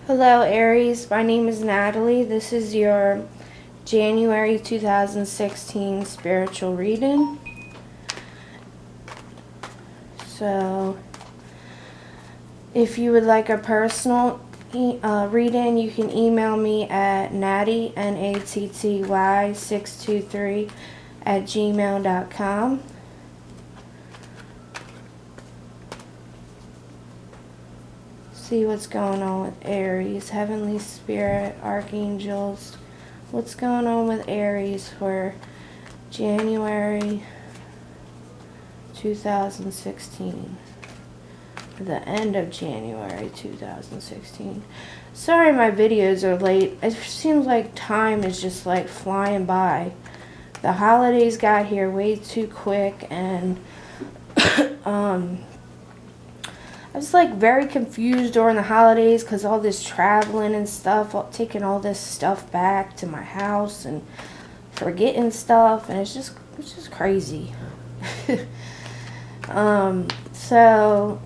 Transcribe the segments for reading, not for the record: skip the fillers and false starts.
Hello Aries, my name is Natalie. This is your January 2016 spiritual reading. So, if you would like a personal reading, you can email me at natty, Natty 623 at gmail.com. See what's going on with Aries, Heavenly Spirit, Archangels. What's going on with Aries for January 2016? The end of January 2016. Sorry my videos are late. It seems like time is just like flying by. The holidays got here way too quick, and I was like very confused during the holidays because all this traveling and stuff, taking all this stuff back to my house and forgetting stuff, and it's just crazy. So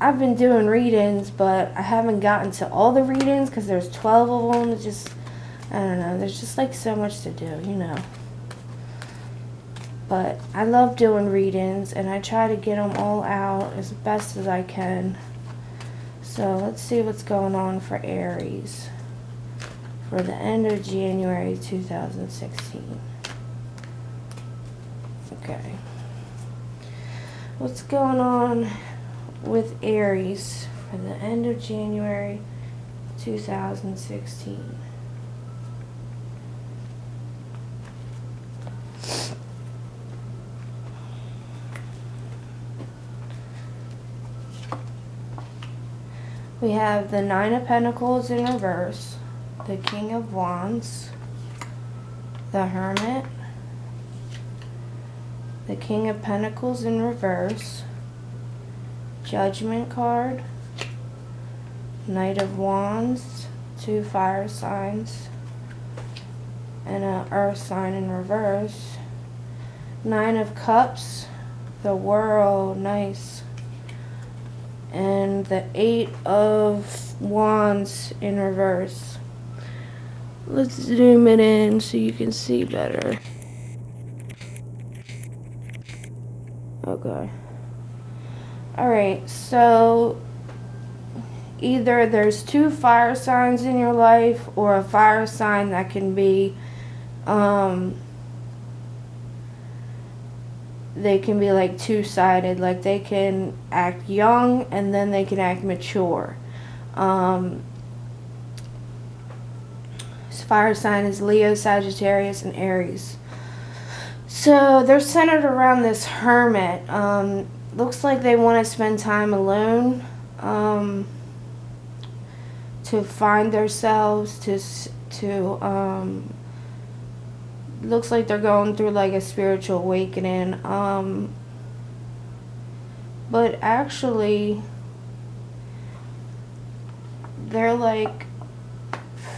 I've been doing readings, but I haven't gotten to all the readings because there's 12 of them. It's just, I don't know, there's just like so much to do, you know. But I love doing readings, and I try to get them all out as best as I can. So let's see what's going on for Aries for the end of January 2016. Okay. What's going on with Aries for the end of January 2016? We have the Nine of Pentacles in reverse, the King of Wands, the Hermit, the King of Pentacles in reverse, Judgment card, Knight of Wands, two fire signs, and an earth sign in reverse, Nine of Cups, the World, nice, and the Eight of Wands in reverse. Let's zoom it in so you can see better. Okay. Alright, so either there's two fire signs in your life, or a fire sign that can be they can be like two-sided, like they can act young and then they can act mature. Fire sign is Leo, Sagittarius, and Aries. So they're centered around this hermit. Looks like they want to spend time alone, to find themselves, to looks like they're going through like a spiritual awakening, but actually they're like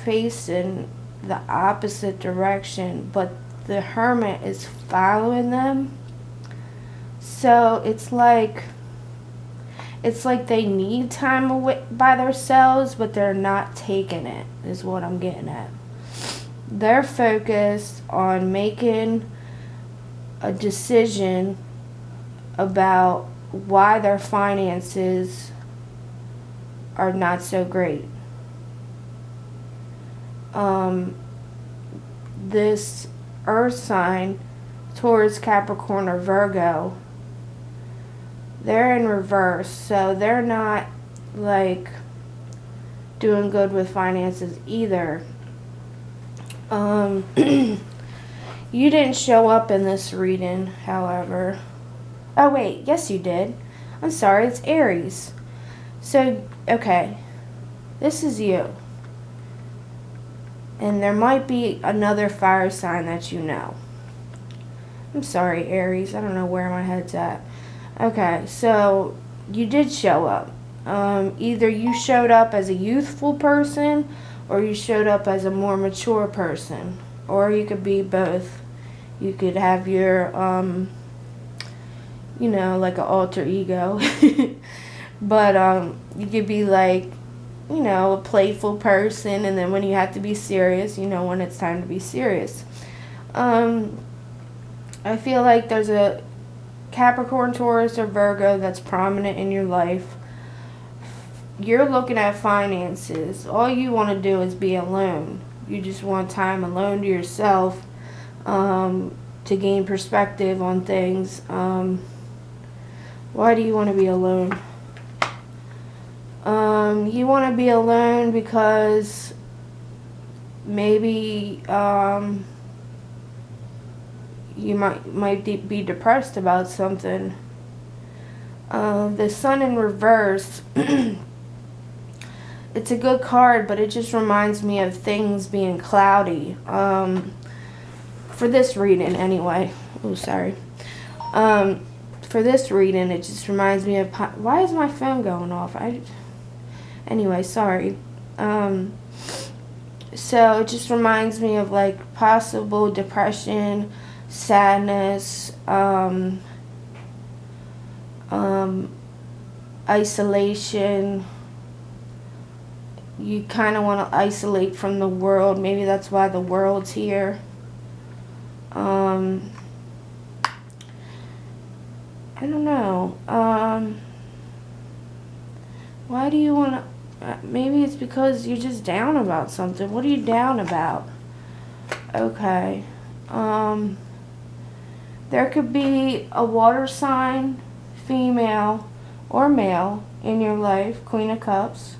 facing the opposite direction, but the hermit is following them. So it's like they need time away by themselves, but they're not taking it, is what I'm getting at. They're focused on making a decision about why their finances are not so great. This earth sign, Taurus, Capricorn, or Virgo, they're in reverse, so they're not like doing good with finances either. You didn't show up in this reading, however. Oh wait, yes you did. I'm sorry, it's Aries. So, okay, this is you. And there might be another fire sign that you know. I'm sorry, Aries, I don't know where my head's at. Okay, so you did show up. Either you showed up as a youthful person, or you showed up as a more mature person, or you could be both. You could have your like an alter ego. But you could be like a playful person, and then when you have to be serious, you know when it's time to be serious. I feel like there's a Capricorn, Taurus, or Virgo that's prominent in your life. You're looking at finances. All you want to do is be alone. You just want time alone to yourself, to gain perspective on things. Why do you want to be alone? You want to be alone because maybe you might be depressed about something. The Sun in reverse, it's a good card, but it just reminds me of things being cloudy. For this reading, anyway. Oh, sorry. For this reading, it just reminds me of... Why is my phone going off? Anyway, sorry. So it just reminds me of like possible depression, sadness, isolation. You kind of want to isolate from the world. Maybe that's why the world's here. I don't know. Why do you want to... maybe it's because you're just down about something. What are you down about? Okay. There could be a water sign, female or male, in your life, Queen of Cups.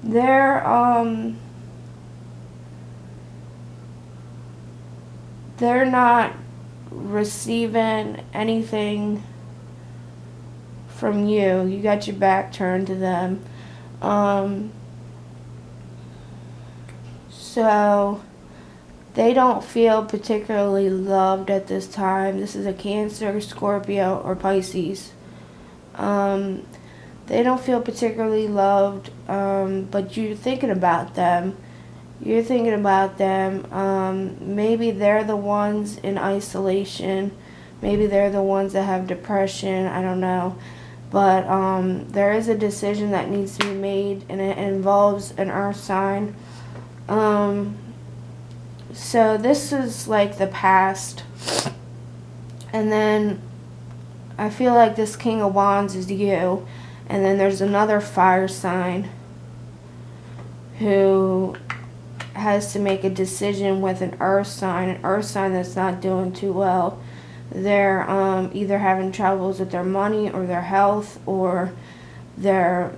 They're not receiving anything from you. You got your back turned to them. So they don't feel particularly loved at this time. This is a Cancer, Scorpio, or Pisces. They don't feel particularly loved, but you're thinking about them. Maybe they're the ones in isolation. Maybe they're the ones that have depression. I don't know. But there is a decision that needs to be made, and it involves an earth sign. So this is like the past. And then I feel like this King of Wands is you. And then there's another fire sign who has to make a decision with an earth sign that's not doing too well. They're either having troubles with their money or their health or their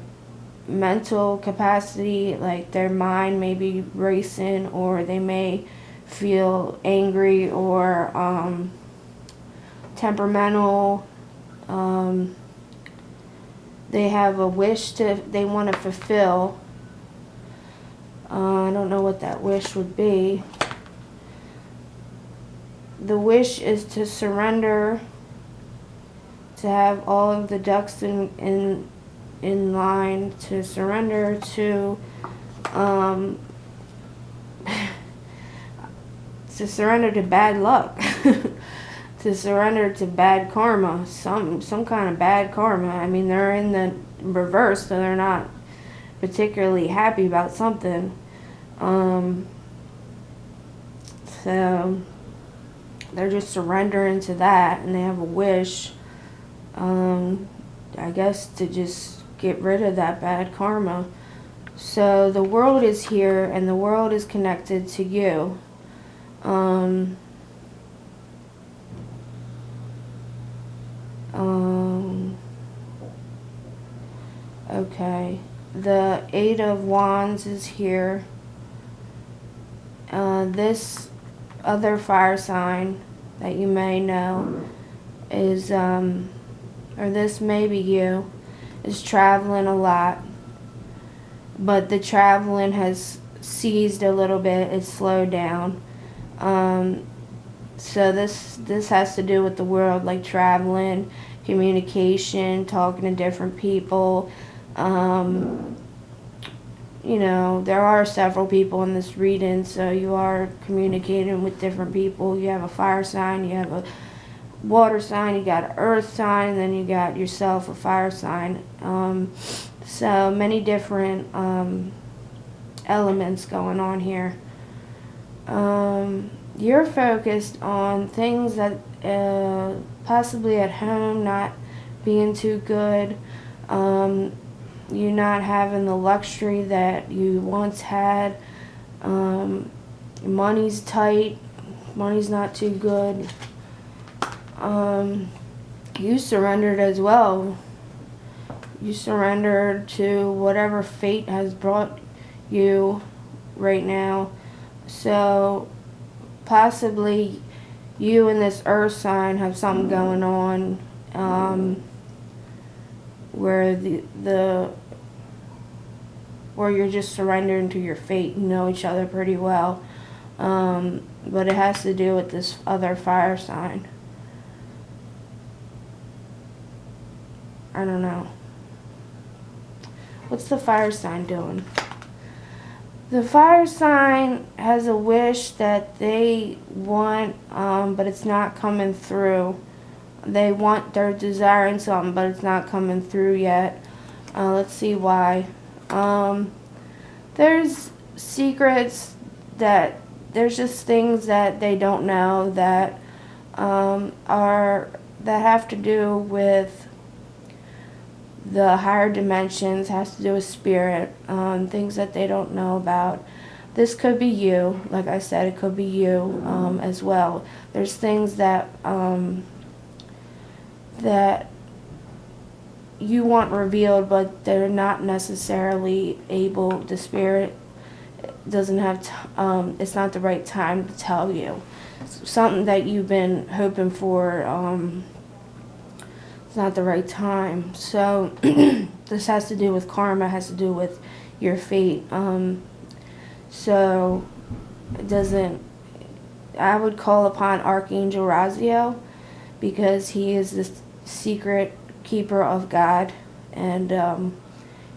mental capacity, like their mind may be racing, or they may feel angry or temperamental. They have a wish they want to fulfill. I don't know what that wish would be. The wish is to surrender, to have all of the ducks in line, to surrender to to surrender to bad luck, to surrender to bad karma, some kind of bad karma. I mean, they're in the reverse, so they're not particularly happy about something. So they're just surrendering to that, and they have a wish, I guess, to just get rid of that bad karma. So the world is here, and the world is connected to you. Okay. The Eight of Wands is here. This other fire sign that you may know is, or this may be you, is traveling a lot. But the traveling has ceased a little bit. It's slowed down. So this has to do with the world, like traveling, communication, talking to different people. There are several people in this reading, so you are communicating with different people. You have a fire sign, you have a water sign, you got an earth sign, and then you got yourself a fire sign. So many different elements going on here. You're focused on things that possibly at home not being too good. You not having the luxury that you once had. Money's tight. Money's not too good. You surrendered as well. You surrendered to whatever fate has brought you right now. So possibly you and this earth sign have something going on, where where you're just surrendering to your fate. You know each other pretty well, but it has to do with this other fire sign. I don't know. What's the fire sign doing? The fire sign has a wish that they want, but it's not coming through. They're desiring something, but it's not coming through yet. Let's see why. There's secrets there's just things that they don't know that have to do with the higher dimensions, has to do with spirit, things that they don't know about. This could be you, like I said, it could be you as well. There's things that you want revealed, but they're not necessarily able. The spirit doesn't have. It's not the right time to tell you. Something that you've been hoping for. It's not the right time. So this has to do with karma. Has to do with your fate. So it doesn't. I would call upon Archangel Raziel, because he is the secret keeper of God, and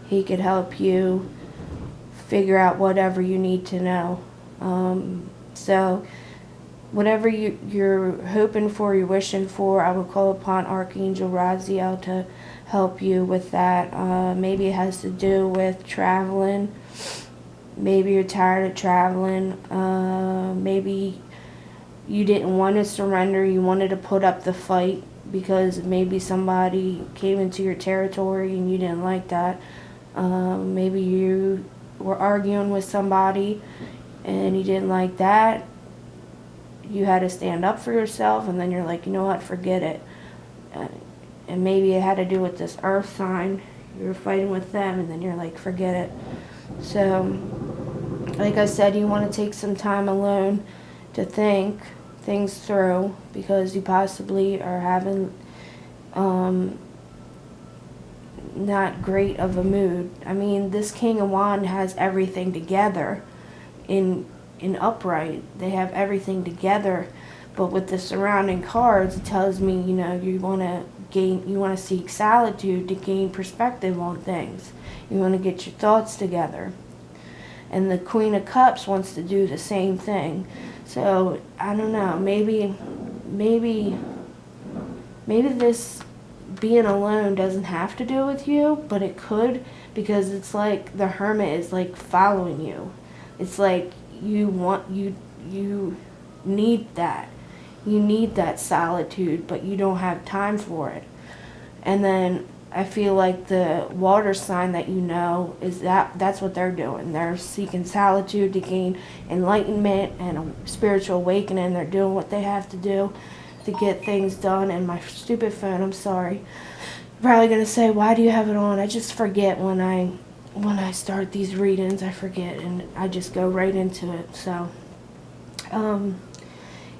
he could help you figure out whatever you need to know. So whatever you're hoping for, you're wishing for, I would call upon Archangel Raziel to help you with that. Maybe it has to do with traveling. Maybe you're tired of traveling. Maybe you didn't want to surrender. You wanted to put up the fight because maybe somebody came into your territory and you didn't like that. Maybe you were arguing with somebody and you didn't like that. You had to stand up for yourself, and then you're like, you know what, forget it. And maybe it had to do with this earth sign. You were fighting with them, and then you're like, forget it. So, like I said, you want to take some time alone to think things through, because you possibly are having not great of a mood. I mean, this King of Wands has everything together in upright. They have everything together, but with the surrounding cards, it tells me, you want to seek solitude to gain perspective on things. You want to get your thoughts together. And the Queen of Cups wants to do the same thing. So, I don't know, maybe this being alone doesn't have to do with you, but it could, because it's like the Hermit is like following you. It's like you need that. You need that solitude, but you don't have time for it. And then I feel like the water sign that is that's what they're doing. They're seeking solitude to gain enlightenment and a spiritual awakening. They're doing what they have to do to get things done. And my stupid phone, I'm sorry. I'm probably going to say, why do you have it on? I just forget when I start these readings. I forget, and I just go right into it. So,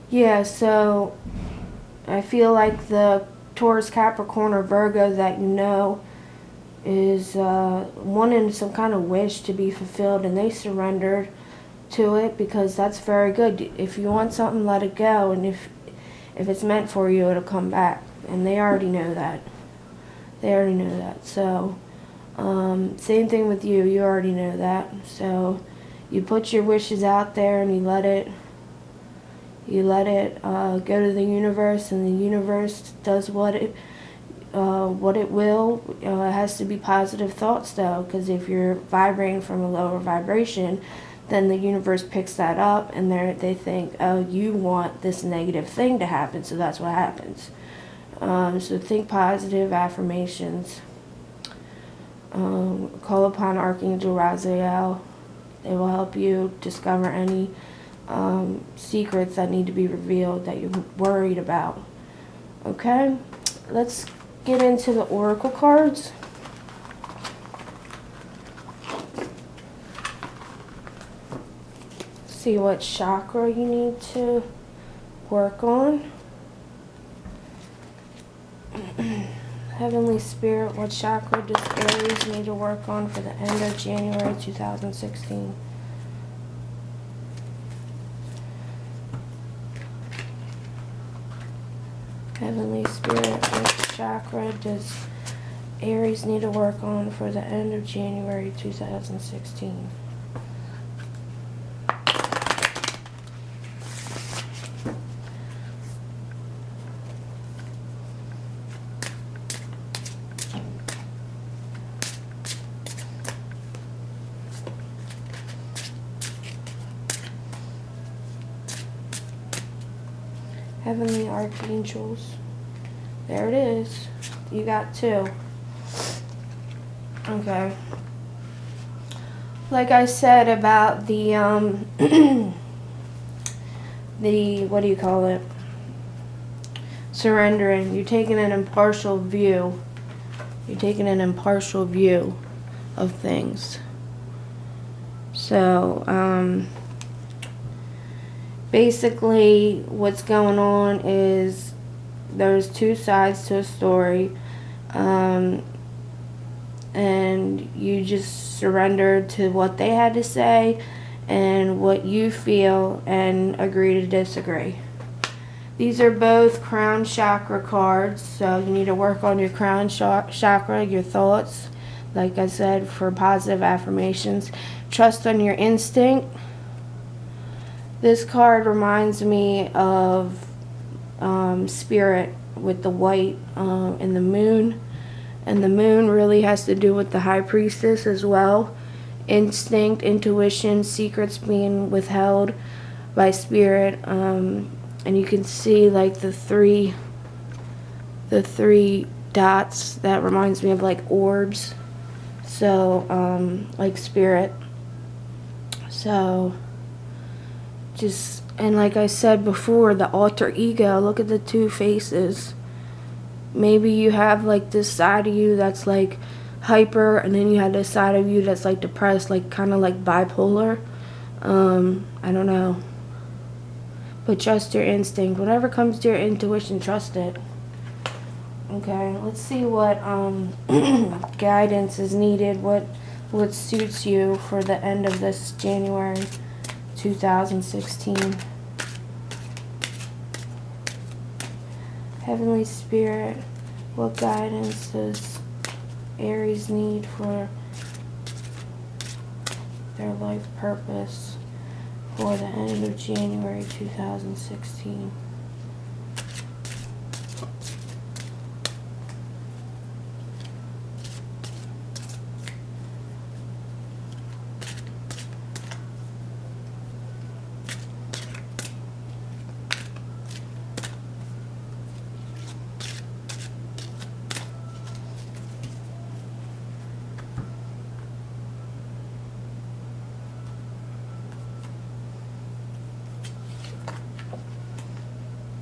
yeah, so I feel like the Taurus, Capricorn, or Virgo that is wanting some kind of wish to be fulfilled, and they surrendered to it, because that's very good. If you want something, let it go, and if it's meant for you, it'll come back. And they already know that. So, same thing with you. You already know that. So, you put your wishes out there and you let it go to the universe, and the universe does what what it will. It has to be positive thoughts though, because if you're vibrating from a lower vibration, then the universe picks that up, and they think, oh, you want this negative thing to happen, so that's what happens. So think positive affirmations. Call upon Archangel Raziel. They will help you discover any secrets that need to be revealed that you're worried about. Okay, let's get into the oracle cards. See what chakra you need to work on. Heavenly Spirit, what chakra does Aries need to work on for the end of January 2016? Heavenly Spirit, what chakra does Aries need to work on for the end of January 2016? Heavenly Archangels. There it is. You got 2. Okay. Like I said about the the, what do you call it? Surrendering. You're taking an impartial view. You're taking an impartial view of things. So, basically, what's going on is there's 2 sides to a story, and you just surrendered to what they had to say and what you feel and agree to disagree. These are both crown chakra cards, so you need to work on your crown chakra, your thoughts, like I said, for positive affirmations. Trust on your instinct. This card reminds me of Spirit with the white and the moon. And the moon really has to do with the High Priestess as well. Instinct, intuition, secrets being withheld by Spirit. And you can see like the three dots. That reminds me of like orbs. So, like Spirit. So, just, and like I said before, the alter ego, look at the 2 faces. Maybe you have like this side of you that's like hyper, and then you have this side of you that's like depressed, like kind of like bipolar. I don't know. But trust your instinct. Whatever comes to your intuition, trust it. Okay, let's see what guidance is needed, what suits you for the end of this January 2016. Heavenly Spirit, what guidance does Aries need for their life purpose for the end of January 2016?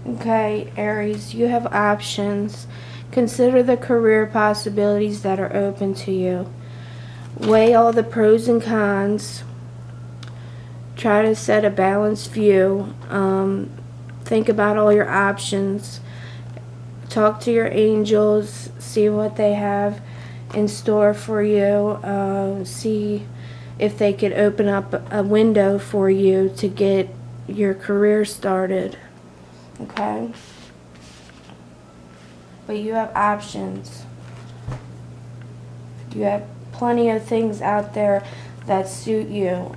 Okay, Aries, you have options. Consider the career possibilities that are open to you. Weigh all the pros and cons. Try to set a balanced view. Think about all your options. Talk to your angels. See what they have in store for you. See if they could open up a window for you to get your career started. Okay? But you have options. You have plenty of things out there that suit you.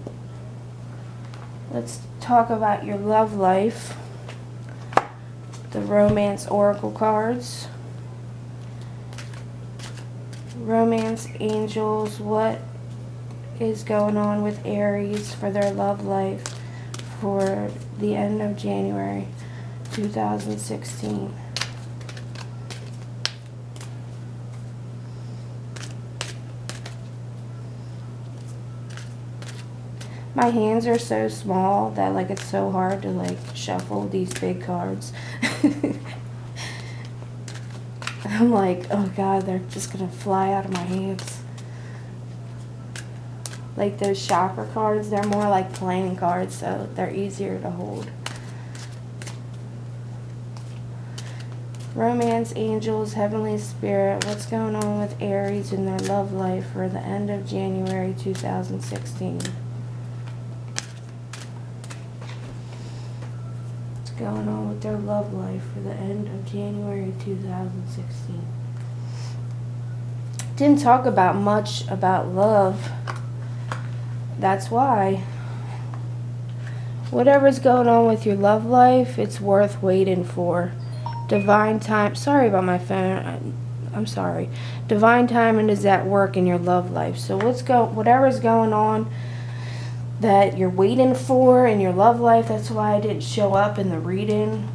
Let's talk about your love life. The romance oracle cards. Romance angels, what is going on with Aries for their love life for the end of January 2016? My hands are so small that like it's so hard to like shuffle these big cards. I'm like, oh god, they're just gonna fly out of my hands. Like those chakra cards, they're more like playing cards, so they're easier to hold. Romance angels, heavenly spirit, what's going on with Aries in their love life for the end of January 2016? What's going on with their love life for the end of January 2016? Didn't talk about much about love. That's why. Whatever's going on with your love life, it's worth waiting for. Divine time. Sorry about my phone. I'm sorry. Divine timing is at work in your love life. So whatever's going on that you're waiting for in your love life, that's why I didn't show up in the reading,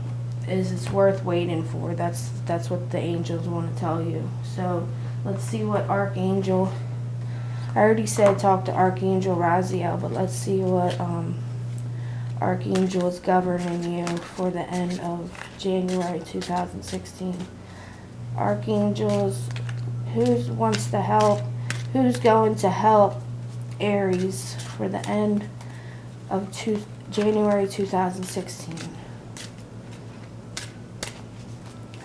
is it's worth waiting for. That's what the angels want to tell you. So let's see what Archangel, I already said talk to Archangel Raziel, but let's see what Archangel is governing you for the end of January 2016. Archangels, who wants to help? Who's going to help Aries for the end of January 2016?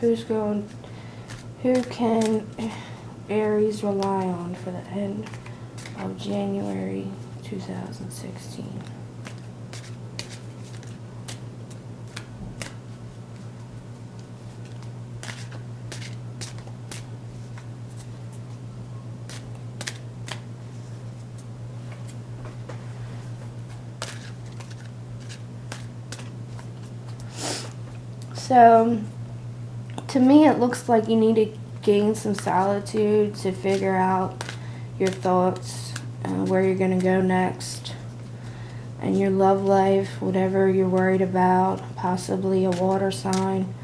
Who can Aries rely on for the end of January 2016? So, to me, it looks like you need to gain some solitude to figure out your thoughts, where you're going to go next, and your love life, whatever you're worried about, possibly a water sign.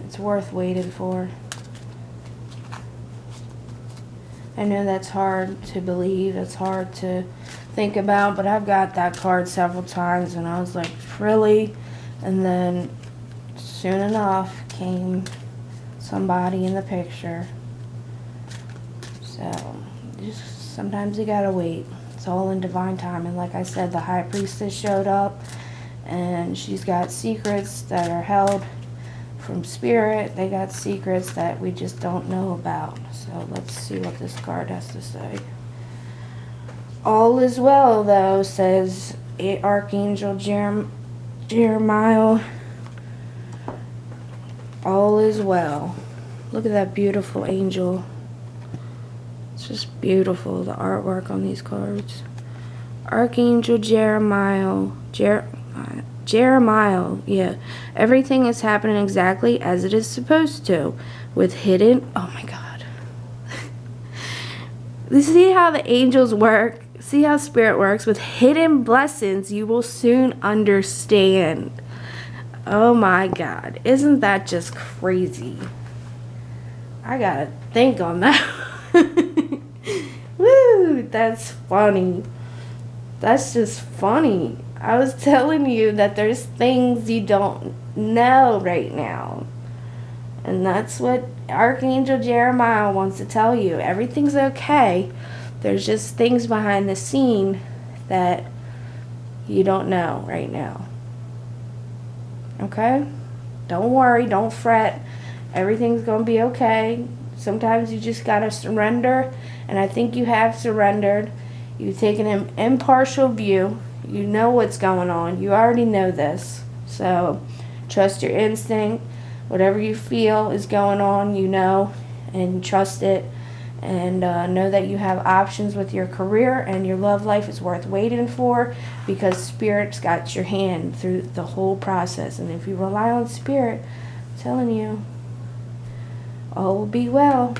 It's worth waiting for. I know that's hard to believe, it's hard to think about, but I've got that card several times and I was like, really? And then soon enough came somebody in the picture. So just sometimes you gotta wait. It's all in divine time. And like I said, the high priestess showed up and she's got secrets that are held from spirit. They got secrets that we just don't know about. So let's see what this card has to say. All is well, though, says Archangel Jeremiah. All is well. Look at that beautiful angel. It's just beautiful, the artwork on these cards. Archangel Jeremiah. Jeremiah, yeah. Everything is happening exactly as it is supposed to. With hidden, oh my God. You see how the angels work? See how spirit works? With hidden blessings, you will soon understand. Oh my God. Isn't that just crazy? I gotta think on that. Woo, that's funny. That's just funny. I was telling you that there's things you don't know right now. And that's what Archangel Jeremiah wants to tell you. Everything's okay. There's just things behind the scene that you don't know right now. Okay? Don't worry. Don't fret. Everything's going to be okay. Sometimes you just got to surrender. And I think you have surrendered. You've taken an impartial view. You know what's going on. You already know this. So trust your instinct. Whatever you feel is going on, you know, and trust it. And know that you have options with your career, and your love life is worth waiting for, because Spirit's got your hand through the whole process. And if you rely on Spirit, I'm telling you, All will be well.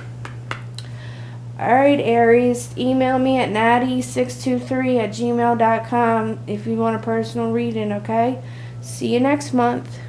Alright, Aries, email me at natty623@gmail.com if you want a personal reading, okay? See you next month.